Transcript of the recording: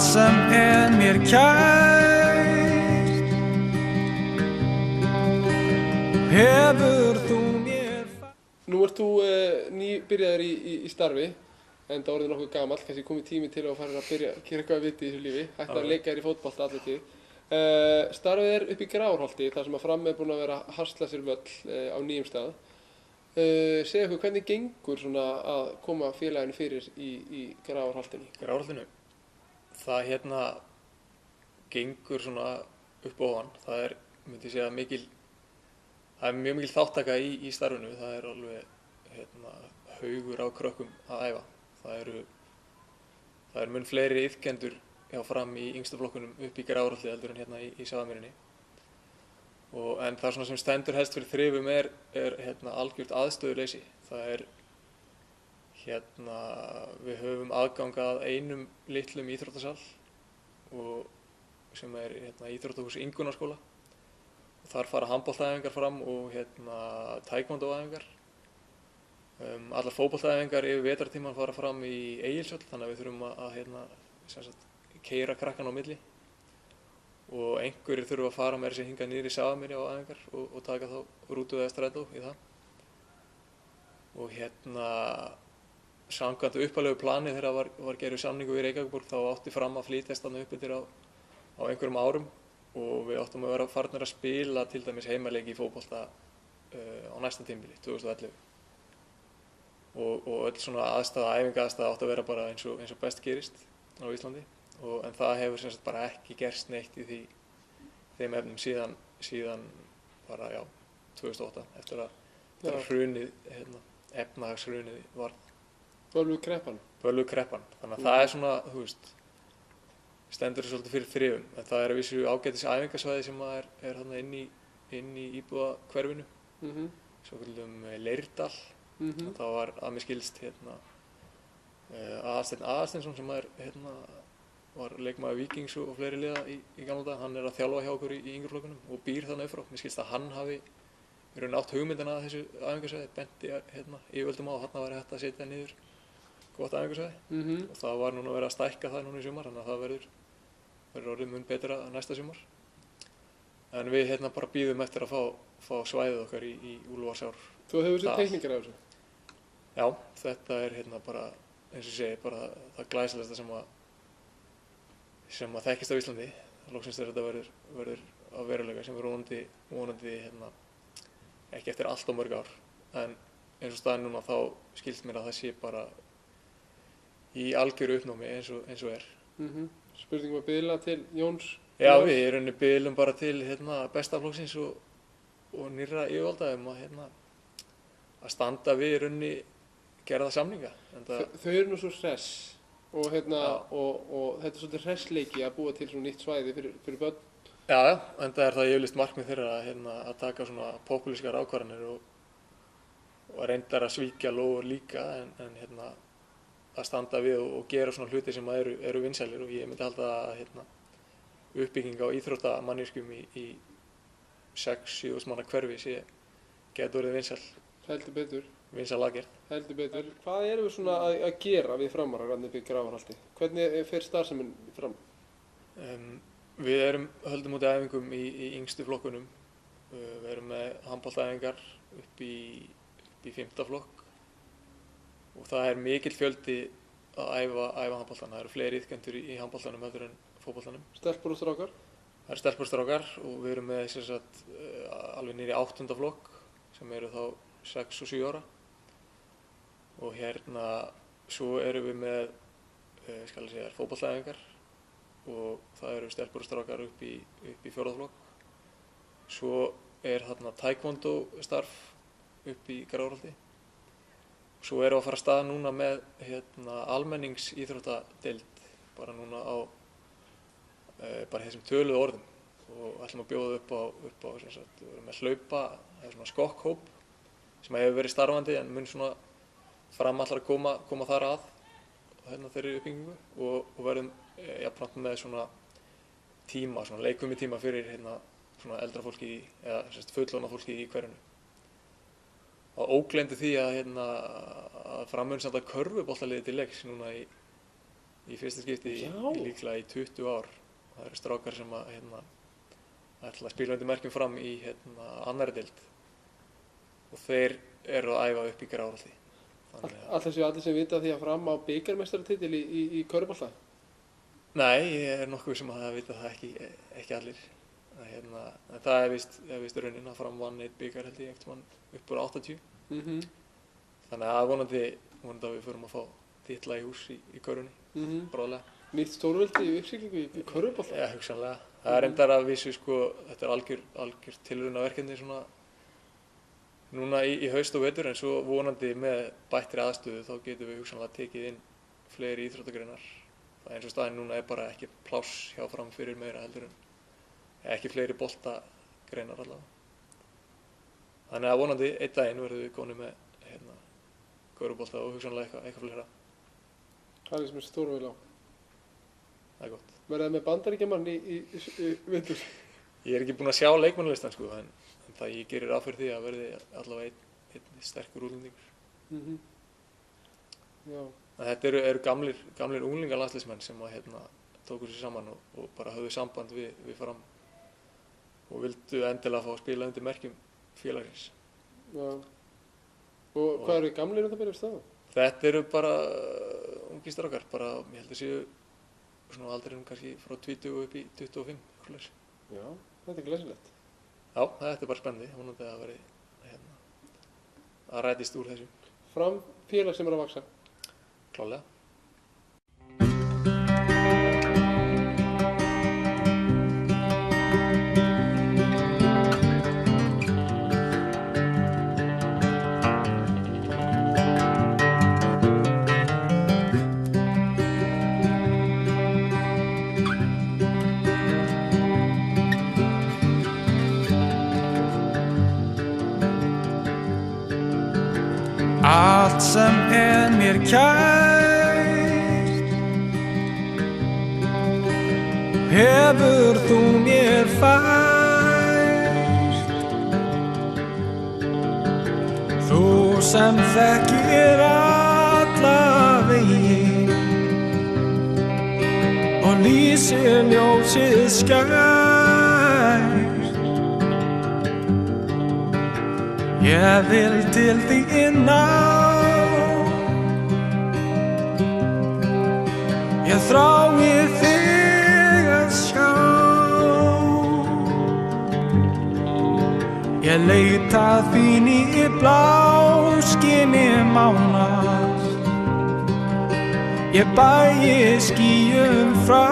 sem mér kært. Hefur þú mér Nú ert þú nýbyrjaður í starfi, en það orðið nokkuð gamall, kannski komið tími til að fara að byrja að gera eitthvað viti í þessu lífi, hægt að leika þér í fótbolta allir tíð. Starfið upp í Grafarholti, þar sem að Fram búin að vera að hasla sér völl á nýjum stað. Segðu okkur, hvernig gengur svona að koma félaginu fyrir í Grafarholtinu? Grafarholtinu? Það gengur svona upp og ofan. Það myndi ég segja, það mjög mikil þáttaka í starfinu. Það alveg haugur á krökkum að æfa. Það mun fleiri iðkendur hjá Fram í yngstu flokkunum upp í Grafarholti heldur en í Safamýrinni. En það svona sem stendur helst fyrir þrifum er algjört aðstöðuleysi. Það við höfum aðgang að einum litlum íþróttasal sem íþróttahús Ingunnarskóla. Þar fara handboltaæfingar fram og taekwondo-æfingar. Allar fótboltaæfingar yfir vetrartímann fara fram í Egilshöll, þannig að við þurfum að keyra krakkan á milli. Og einhverjir þurfa að fara með þessi hingað niður í Safamýri á æfingar og taka þá rútu eða strætó í það. Og samkvæmt upphaflegu plani þegar var gerður samningur við Reykjavíkurborg, þá átti Fram að flytjast þarna upp eftir á einhverjum árum og við áttum að vera farnir að spila til dæmis heimaleiki í fótbolta á næsta tímabili, 2011. Og öll svona æfingaaðstaða átti að vera bara eins og best gerist á Íslandi. En það hefur sem sagt bara ekki gerst neitt í þeim efnum síðan bara 2008 eftir að hrunið, efnahagshrunið varð. Bölvukreppan. Þannig að það svona, stendur svolítið fyrir þrifum. En það að vísu ágætis æfingasvæði sem er þarna inn í íbúðahverfinu, svokölluðum Leirdal. Það var að mér skilst Aðalsteinn Aðalsteinsson sem var leikmaður Víkings og fleiri liða í gamla daga. Hann að þjálfa hjá okkur í yngri flokkunum og býr þarna upp frá. Mér skilst að hann hafi í raun átt hugmyndina að þessu æfingasvæði, benti yfirvöldum á að þarna væri hægt að setja niður gott æfingasvæði. Og það var núna verið að stækka það núna í sumar, þannig að það verður orðið mun betra næsta sumar. En við bara bíðum eftir að fá svæðið okkar í Úlfarsár. Þú hefur séð teikningar af þessu? Já, þetta bara, eins og ég segi, bara það glæsilegasta sem að þekkist á Íslandi. Loksins þegar þetta verður að veruleika, sem vonandi ekki eftir allt of mörg ár. En eins og staðan núna þá skilst mér að það sé bara í algjöru uppnámi eins og er. Spurningum að biðla til Jóns? Já, við í rauninni biðlum bara til besta flokksins og nýrra yfirvalda að standa við í rauninni gerða samninga. Þau eru nú svo hress og þetta svolítið hressleiki að búa til svona nýtt svæði fyrir börn. Já, enda það yfirlýst markmið þeirra að taka svona popúlískar ákvarðanir og reyndar að svíkja loforð líka en að standa við og gera svona hluti sem eru vinsælir og ég myndi halda að uppbygging á íþróttamannvirkjum í 6-7 manna hverfi geti orðið vinsæl. Heldur betur. Vinsæl aðgerð. Heldur betur. Hvað erum við svona að gera við Framarar upp í Grafarholti? Hvernig fer starfsemin fram? Við höldum úti æfingum í yngstu flokkunum. Við erum með handboltaæfingar upp í 5. flokk og það mikill fjöldi að æfa handboltan. Það eru fleiri iðkendur í handboltanum heldur en fótboltanum. Stelpur og strákar? Það eru stelpur og strákar og við erum með alveg niður í 8. flokk sem eru þá 6 og 7 ára. Og svo erum við með fótboltaæfingar og það eru stelpur og strákar upp í 4. flokk. Svo þarna taekwondo starf upp í Grafarholti. Svo erum við að fara af stað núna með almenningsíþróttadeild bara núna á bara þessum töluðu orðum og ætlum að bjóða upp á við erum með hlaupa, það svona skokkhóp sem hefur verið starfandi en mun svona Fram ætlar að koma þar að þeirri uppbyggingu og verðum jafnframt með svona tíma, svona leikfimitíma fyrir svona eldra fólki eða fullorðna fólki í hverfinu. Og ógleymdu því að Fram mun senda körfuboltaliðið til leiks núna í í fyrsta skipti í líklega í 20 ár. Það eru strákar sem að ætla að spila undir merkjum Fram í annarri deild og þeir eru að æfa upp í Grárholti. Allir sem vita því að Fram á bikarmeistaratitil í körfubolta? Nei, ég er nokkuð sem að það vita það ekki allir. En það er víst raunin að Fram vann eitt bikar held ég einhvern mann upp úr 80. Þannig að vonandi að við förum að fá titla í hús í körfunni, bráðlega. Nýtt stórveldi í uppsiglingu í körfubolta? Já, hugsanlega. Það er reyndar að vísu þetta er algjör tilraunaverkefni svona núna í haust og vetur, en svo vonandi með bættri aðstöðu þá getum við hugsanlega tekið inn fleiri íþróttagreinar. Það eins og staðinn núna er bara ekki pláss hjá Fram fyrir meira heldur en ekki fleiri boltagreinar allavega. Þannig að vonandi einn daginn verðum við konið með körfubolta og hugsanlega eitthvað fleira. Það er sem er stórvel á. Það er gott. Verða með Bandaríkjamann í vetur? Ég er ekki búinn að sjá leikmannalistan sko, en það ég gerir ráð fyrir því að verði allavega einn sterkur útlendingur. Já. Þetta eru gamlir unglingalandsliðsmenn sem að tóku sér saman og bara höfðu samband við Fram og vildu endilega fá að spila undir merkjum félagsins. Já. Og hvað eru gamlir að byrja á staðum? Þetta eru bara ungir strákar, bara ég held að séu svona aldrinum kannski frá 20 upp í 25. Já, þetta er glæsilegt. Já, þetta er bara spennandi, vonandi að það verði að rætist úr þessu. Fram félag sem er að vaxa. Klárlega. Allt sem mér kært hefur þú mér fært. Þú sem þekkir alla vegi og lýsir ljósið skært. Ég vil til þín ná, ég þrái þig að sjá. Ég leita þín í bláskini mánans, ég bægi skýjum frá.